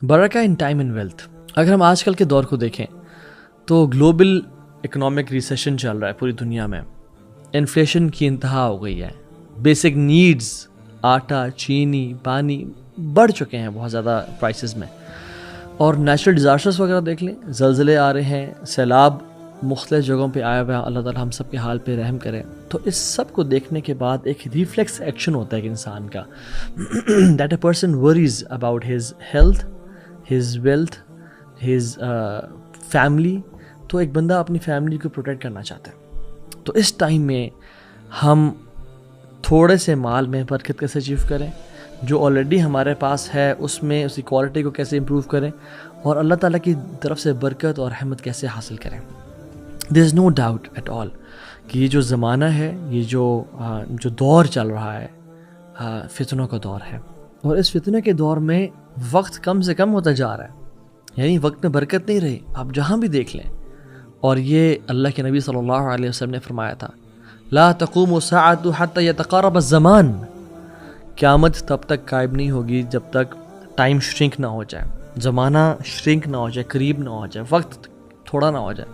برکہ in time and wealth. اگر ہم آج کل کے دور کو دیکھیں تو گلوبل اکنامک ریسیشن چل رہا ہے پوری دنیا میں. انفلیشن کی انتہا ہو گئی ہے. بیسک نیڈز آٹا, چینی, پانی بڑھ چکے ہیں بہت زیادہ پرائسز میں. اور نیچرل ڈیزاسٹرز وغیرہ دیکھ لیں, زلزلے آ رہے ہیں, سیلاب مختلف جگہوں پہ آیا ہوا ہے. اللہ تعالیٰ ہم سب کے حال پہ رحم کرے. تو اس سب کو دیکھنے کے بعد ایک ریفلیکس ایکشن ہوتا ہے ایک انسان کا, that a person worries about his health, his wealth, his family. تو ایک بندہ اپنی فیملی کو پروٹیکٹ کرنا چاہتا ہے. تو اس ٹائم میں ہم تھوڑے سے مال میں برکت کیسے اچیو کریں, جو آلریڈی ہمارے پاس ہے اس میں اس کی کوالٹی کو کیسے امپروو کریں, اور اللہ تعالیٰ کی طرف سے برکت اور رحمت کیسے حاصل کریں. دیر از نو ڈاؤٹ ایٹ آل کہ یہ جو زمانہ ہے, یہ جو دور چل رہا ہے, فتنوں کا دور ہے. اور اس فتنے کے دور میں وقت کم سے کم ہوتا جا رہا ہے, یعنی وقت میں برکت نہیں رہی. آپ جہاں بھی دیکھ لیں. اور یہ اللہ کے نبی صلی اللہ علیہ وسلم نے فرمایا تھا, لا تقوم الساعة حتى يتقارب الزمان. قیامت تب تک قائم نہیں ہوگی جب تک ٹائم شرنک نہ ہو جائے, زمانہ شرنک نہ ہو جائے, قریب نہ ہو جائے, وقت تھوڑا نہ ہو جائے.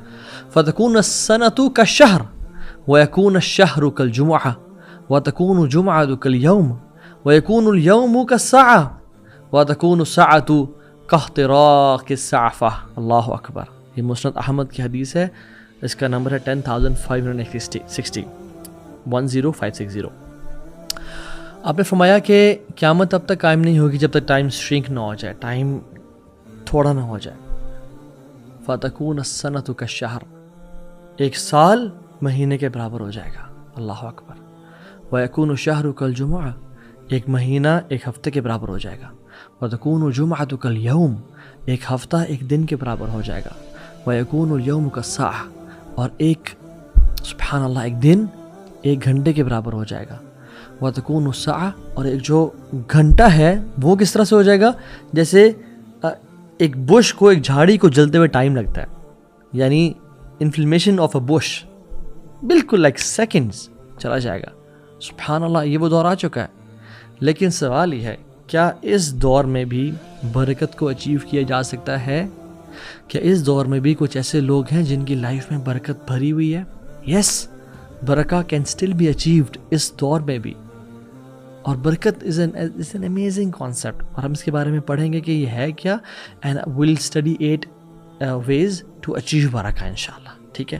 فتكون السنة كالشهر ويكون الشهر كالجمعة وتكون الجمعة كاليوم ويكون اليوم كالساعة وتكون الساعة كاختراق السعفة. اللہ اکبر. یہ مسند احمد کی حدیث ہے, اس کا نمبر ہے 10560 10560. آپ نے فرمایا کہ قیامت تب تک قائم نہیں ہوگی جب تک ٹائم شرنک نہ ہو جائے, ٹائم تھوڑا نہ ہو جائے. فتكون السنة كالشهر, ایک سال مہینے کے برابر ہو جائے گا. اللہ اکبر. ويكون الشهر كالجمعة, ایک مہینہ ایک ہفتے کے برابر ہو جائے گا. وتكون الجمعة كاليوم, ایک ہفتہ ایک دن کے برابر ہو جائے گا. ويكون اليوم كالساعة, اور ایک سبحان اللہ ایک دن ایک گھنٹے کے برابر ہو جائے گا. وتكون الساعة, اور ایک جو گھنٹہ ہے وہ کس طرح سے ہو جائے گا, جیسے ایک بش کو, ایک جھاڑی کو جلتے ہوئے ٹائم لگتا ہے, یعنی انفلیمیشن آف اے بش بالکل لائک سیکنڈز چلا جائے گا. سبحان اللہ, یہ وہ دور آ چکا ہے. لیکن سوال یہ ہے, کیا اس دور میں بھی برکت کو اچیو کیا جا سکتا ہے؟ کیا اس دور میں بھی کچھ ایسے لوگ ہیں جن کی لائف میں برکت بھری ہوئی ہے؟ یس, برکہ کین اسٹل بی اچیوڈ اس دور میں بھی. اور برکت از این امیزنگ کانسیپٹ, اور ہم اس کے بارے میں پڑھیں گے کہ یہ ہے کیا, and we'll study 8 ways to achieve برکہ انشاءاللہ. ٹھیک ہے.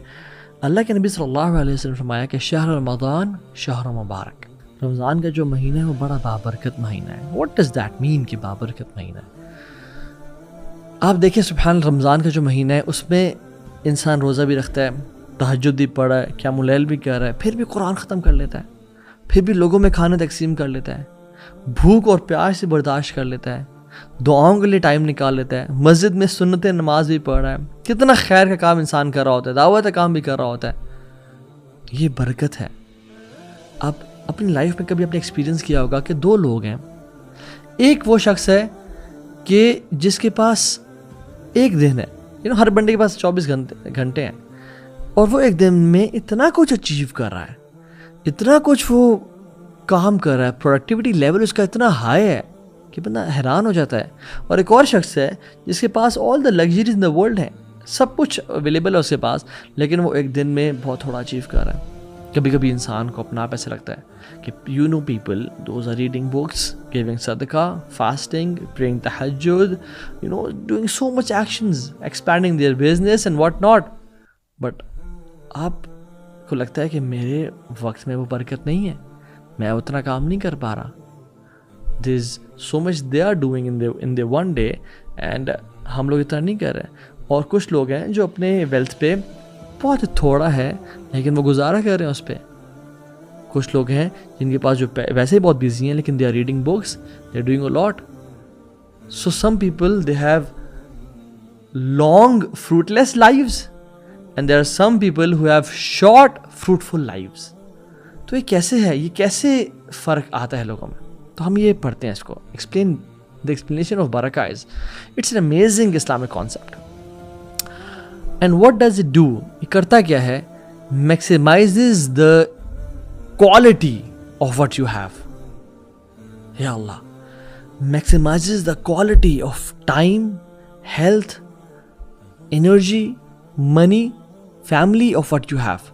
اللہ کے نبی صلی اللہ علیہ وسلم نے فرمایا کہ شہر رمضان شہر مبارک, رمضان کا جو مہینہ ہے وہ بڑا بابرکت مہینہ ہے. واٹ ڈز دیٹ مین کہ بابرکت مہینہ ہے؟ آپ دیکھیں سبحان, رمضان کا جو مہینہ ہے اس میں انسان روزہ بھی رکھتا ہے, تہجد بھی پڑھا ہے, قیام اللیل بھی کر رہا ہے, پھر بھی قرآن ختم کر لیتا ہے, پھر بھی لوگوں میں کھانا تقسیم کر لیتا ہے, بھوک اور پیاس سے برداشت کر لیتا ہے, دعاؤں کے لیے ٹائم نکال لیتا ہے, مسجد میں سنت نماز بھی پڑھ رہا ہے, کتنا خیر کا کام انسان کر رہا ہوتا ہے, دعوت کا کام بھی کر رہا ہوتا ہے. یہ برکت ہے. آپ اپنی لائف میں کبھی آپ نے ایکسپیرینس کیا ہوگا کہ دو لوگ ہیں, ایک وہ شخص ہے کہ جس کے پاس ایک دن ہے, ہر بندے کے پاس 24 گھنٹے ہیں, اور وہ ایک دن میں اتنا کچھ اچیو کر رہا ہے, اتنا کچھ وہ کام کر رہا ہے, پروڈکٹیوٹی لیول اس کا اتنا ہائی ہے کہ بندہ حیران ہو جاتا ہے. اور ایک اور شخص ہے جس کے پاس آل the luxuries in the world ہیں, سب کچھ اویلیبل ہے اس کے پاس, لیکن وہ ایک دن میں بہت تھوڑا اچیو کر رہا ہے. کبھی کبھی انسان کو اپنا آپ ایسے لگتا ہے کہ people does are reading books, giving صدقہ, فاسٹنگ, پریئنگ تہجد, doing so much actions, expending their business and what not, but آپ کو لگتا ہے کہ میرے وقت میں وہ برکت نہیں ہے, میں اتنا کام نہیں کر پا رہا. There is so much they are doing in the one day, and ہم لوگ اتنا نہیں کر رہے. اور کچھ لوگ ہیں جو اپنے ویلتھ پہ بہت تھوڑا ہے لیکن وہ گزارا کر رہے ہیں اس پہ. کچھ لوگ ہیں جن کے پاس جو ویسے ہی بہت بیزی ہیں لیکن they are reading books, they are doing a lot. So some people they have long fruitless lives and there are some people who have short fruitful lives. تو یہ کیسے ہے, یہ کیسے فرق آتا ہے لوگوں میں؟ تو ہم یہ پڑھتے ہیں اس کو. Explain the explanation of barakah is, it's an amazing Islamic concept. And what does it do? یہ کرتا کیا ہے؟ maximizes the quality of what you have. یا اللہ, maximizes the quality of time, health, energy, money, family of what you have.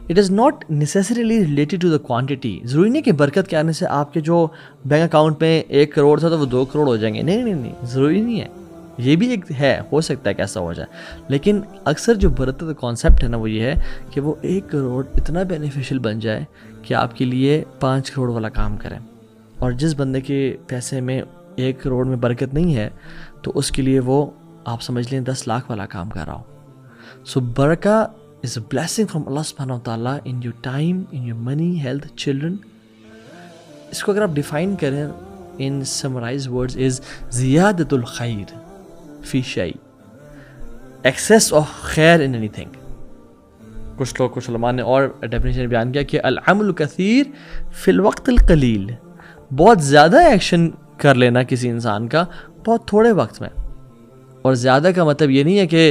It is not necessarily related to the quantity. ضروری نہیں کہ برکت کے آنے سے آپ کے جو بینک اکاؤنٹ میں 1 کروڑ تھا تو وہ 2 کروڑ ہو جائیں گے. نہیں, ضروری نہیں ہے. یہ بھی ایک ہے, ہو سکتا ہے کہ ایسا ہو جائے, لیکن اکثر جو برکت کا کانسیپٹ ہے نا وہ یہ ہے کہ وہ 1 کروڑ اتنا بینیفیشیل بن جائے کہ آپ کے لیے 5 کروڑ والا کام کریں. اور جس بندے کے پیسے میں 1 کروڑ میں برکت نہیں ہے تو اس کے لیے وہ آپ سمجھ لیں 10 لاکھ والا کام کر رہا ہو. سو برکہ is a blessing from Allah subhanahu wa ta'ala in your time, in your money, health, children. اس کو اگر آپ ڈیفائن کریں in summarized words is زیادت الخیر فی شیء, excess of خیر in anything. کچھ علماء نے اور ڈیفینیشن بیان کیا کہ العمل کثیر فی الوقت القلیل, بہت زیادہ ایکشن کر لینا کسی انسان کا بہت تھوڑے وقت میں. اور زیادہ کا مطلب یہ نہیں ہے کہ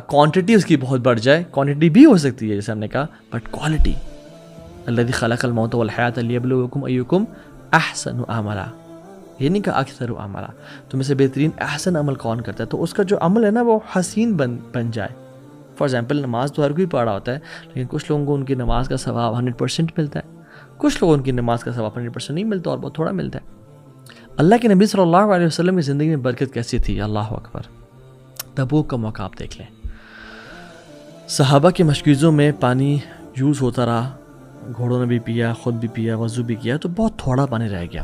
کوانٹٹی اس کی بہت بڑھ جائے, کوانٹٹی بھی ہو سکتی ہے جیسے ہم نے کہا, بٹ کوالٹی. الذی خلق الموت والحیات لیبلوکم ایکم احسن عملا, یہ نہیں کہا اکثر عملا. تو میں سے بہترین احسن عمل کون کرتا ہے, تو اس کا جو عمل ہے نا وہ حسین بن جائے. فار ایگزامپل نماز تو ہر کوئی پڑھا ہوتا ہے, لیکن کچھ لوگوں کو ان کی نماز کا ثواب 100% ملتا ہے, کچھ لوگوں کی نماز کا ثواب 100% نہیں ملتا اور بہت تھوڑا ملتا ہے. اللہ کے نبی صلی اللہ علیہ وسلم کی زندگی میں برکت کیسی تھی, اللہ اکبر. تبوک کا موقع آپ دیکھ لیں, صحابہ کے مشکیزوں میں پانی یوز ہوتا رہا, گھوڑوں نے بھی پیا, خود بھی پیا, وضو بھی کیا, تو بہت تھوڑا پانی رہ گیا.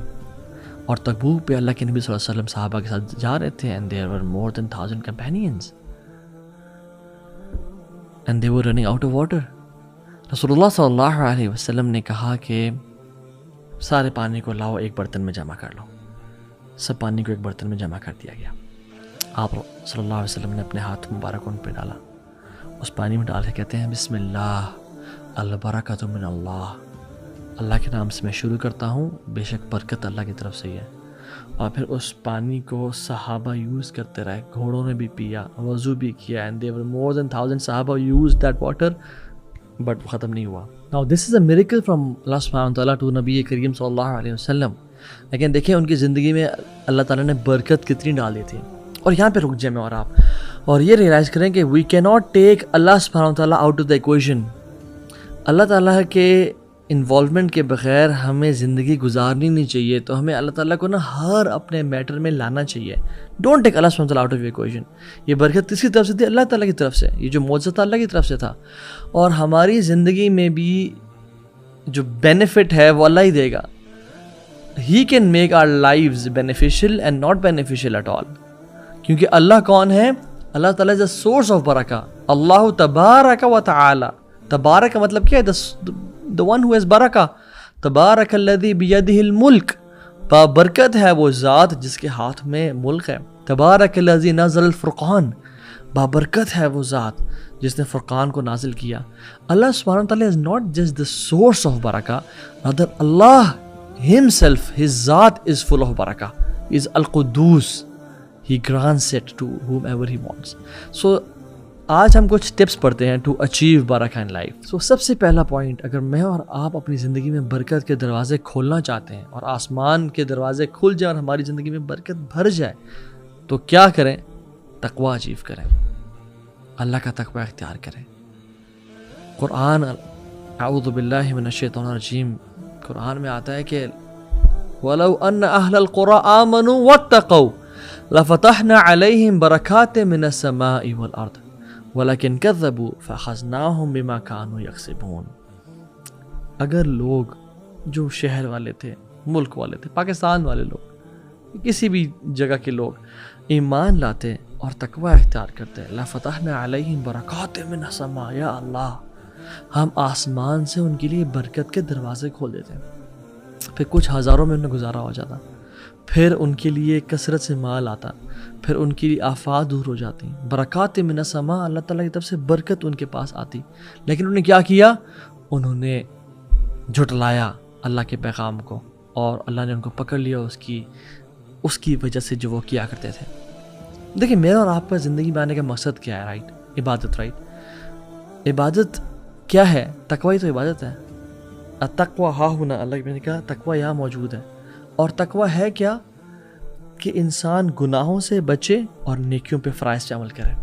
اور تبوک پہ اللہ کے نبی صلی اللہ علیہ وسلم صحابہ کے ساتھ جا رہے تھے, and there were more than 1,000 companions and they were running out of water. رسول اللہ صلی اللہ علیہ وسلم نے کہا کہ سارے پانی کو لاؤ ایک برتن میں جمع کر لو. سب پانی کو ایک برتن میں جمع کر دیا گیا. آپ صلی اللہ علیہ وسلم نے اپنے ہاتھ مبارک ان پہ ڈالا, اس پانی میں ڈال کے کہتے ہیں بسم اللہ البرکۃ من اللہ, اللہ کے نام سے میں شروع کرتا ہوں, بے شک برکت اللہ کی طرف سے ہی ہے. اور پھر اس پانی کو صحابہ یوز کرتے رہے, گھوڑوں نے بھی پیا, وضو بھی کیا, and there were more than 1,000 صحابہ used that water, بٹ وہ ختم نہیں ہوا. Now this is a miracle from Allah subhanahu wa ta'ala to نبی کریم صلی اللہ علیہ وسلم. لیکن دیکھیں ان کی زندگی میں اللہ تعالیٰ نے برکت کتنی ڈال دی تھی. اور یہاں پہ رک جائیں میں اور آپ, اور یہ ریئلائز کریں کہ وی کی ناٹ ٹیک اللہ سبحانہ و تعالیٰ آؤٹ آف دا ایکویشن. اللہ تعالیٰ کے انوالومنٹ کے بغیر ہمیں زندگی گزارنی نہیں چاہیے. تو ہمیں اللہ تعالیٰ کو نا ہر اپنے میٹر میں لانا چاہیے. ڈونٹ ٹیک اللہ سبحانہ و تعالیٰ آؤٹ آف ایکویشن. یہ برکت کس کی طرف سے تھی, اللہ تعالیٰ کی طرف سے. یہ جو معجزہ تھا اللہ کی طرف سے تھا, اور ہماری زندگی میں بھی جو بینیفٹ ہے وہ اللہ ہی دے گا. He can make our lives beneficial and not beneficial at all. کیونکہ اللہ کون ہے, اللہ تعالیٰ از اے سورس آف برکہ. اللہ تبارک و تعالی, تبارک کا مطلب کیا ہے, the one who has برکہ. تبارک الذی بیدہ الملک, بابرکت ہے وہ ذات جس کے ہاتھ میں ملک ہے. تبارک الذی نزل الفرقان, بابرکت ہے وہ ذات جس نے فرقان کو نازل کیا. اللہ سبحانہ وتعالی is not just the source of برکہ, rather Allah himself, his ذات is full of برکہ. He is Quddus, he grants it to whomever he wants. So آج ہم کچھ ٹپس پڑھتے ہیں ٹو اچیو برکہ ان لائف. سو سب سے پہلا پوائنٹ, اگر میں اور آپ اپنی زندگی میں برکت کے دروازے کھولنا چاہتے ہیں اور آسمان کے دروازے کھل جائیں اور ہماری زندگی میں برکت بھر جائے, تو کیا کریں, تقویٰ اچیو کریں, اللہ کا تقویٰ اختیار کریں. قرآن, اعوذ باللہ من الشیطان الرجیم, قرآن میں آتا ہے کہ وَلَوْ أَنَّ أَهْلَ الْقُرَىٰ آمَنُوا وَاتَّقَوْا لَفَتَحْنَا عَلَيْهِمْ بَرَكَاتٍ مِّنَ السَّمَاءِ وَالْأَرْضِ وَلَكِنْ كَذَّبُوا فَأَخَذْنَاهُمْ بِمَا كَانُوا يَكْسِبُونَ. اگر لوگ جو شہر والے تھے, ملک والے تھے, پاکستان والے لوگ, کسی بھی جگہ کے لوگ ایمان لاتے اور تقویٰ اختیار کرتے, لَفَتَحْنَا عَلَيْهِمْ بَرَكَاتٍ مِّنَ السَّمَاءِ, یا اللہ ہم آسمان سے ان کے لیے برکت کے دروازے کھول دیتے ہیں. پھر کچھ ہزاروں میں انہیں گزارا ہو جاتا, پھر ان کے لیے کثرت سے مال آتا, پھر ان کی آفات دور ہو جاتی. برکات من السماء, اللہ تعالیٰ کی طرف سے برکت ان کے پاس آتی. لیکن انہوں نے کیا کیا, انہوں نے جھٹلایا اللہ کے پیغام کو, اور اللہ نے ان کو پکڑ لیا اس کی وجہ سے جو وہ کیا کرتے تھے. دیکھیں میرا اور آپ کا زندگی میں آنے کا مقصد کیا ہے, رائٹ, عبادت, رائٹ. عبادت کیا ہے, تقوی تو عبادت ہے. التقوی ہا ہونا, اللہ نے کہا تقوی یہاں موجود ہے. اور تقوی ہے کیا, کہ انسان گناہوں سے بچے اور نیکیوں پہ فرائض پہ عمل کرے.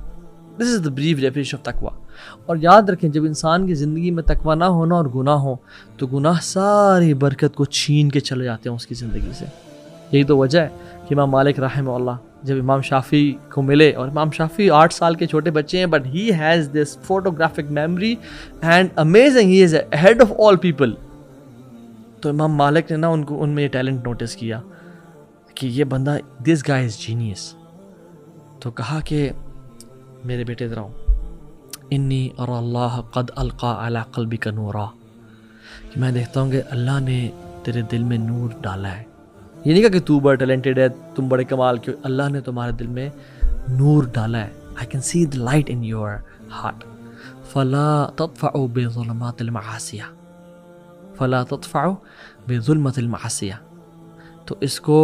دس از دا بریف ڈیفینیشن آف تقویٰ. اور یاد رکھیں جب انسان کی زندگی میں تقویٰ نہ ہونا اور گناہ ہو تو گناہ ساری برکت کو چھین کے چلے جاتے ہیں اس کی زندگی سے. یہی تو وجہ ہے کہ امام مالک رحمہ اللہ جب امام شافعی کو ملے, اور امام شافعی 8 سال کے چھوٹے بچے ہیں, but he has this photographic memory and amazing, he is head of all people. تو امام مالک نے نا ان میں یہ ٹیلنٹ نوٹس کیا کہ یہ بندہ, دس گائے از جینیس. تو کہا کہ میرے بیٹے ذرا انی ارى اللہ قد القى علی قلبک نورا, کہ میں دیکھتا ہوں کہ اللہ نے تیرے دل میں نور ڈالا ہے. یہ نہیں کہا کہ تو بڑا ٹیلنٹڈ ہے, تم بڑے کمال کے, اللہ نے تمہارے دل میں نور ڈالا ہے. I can see the light in your heart. فلا تطفعوا بظلمات المعاصیہ, فلا تطفعوا بظلمات المعاصیہ. تو اس کو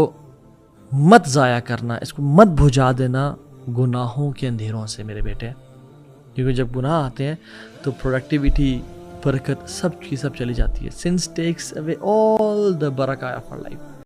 مت ضائع کرنا, اس کو مت بجھا دینا گناہوں کے اندھیروں سے میرے بیٹے, کیونکہ جب گناہ آتے ہیں تو پروڈکٹیوٹی, برکت سب کی سب چلی جاتی ہے. Sin takes away all the barakah of our life.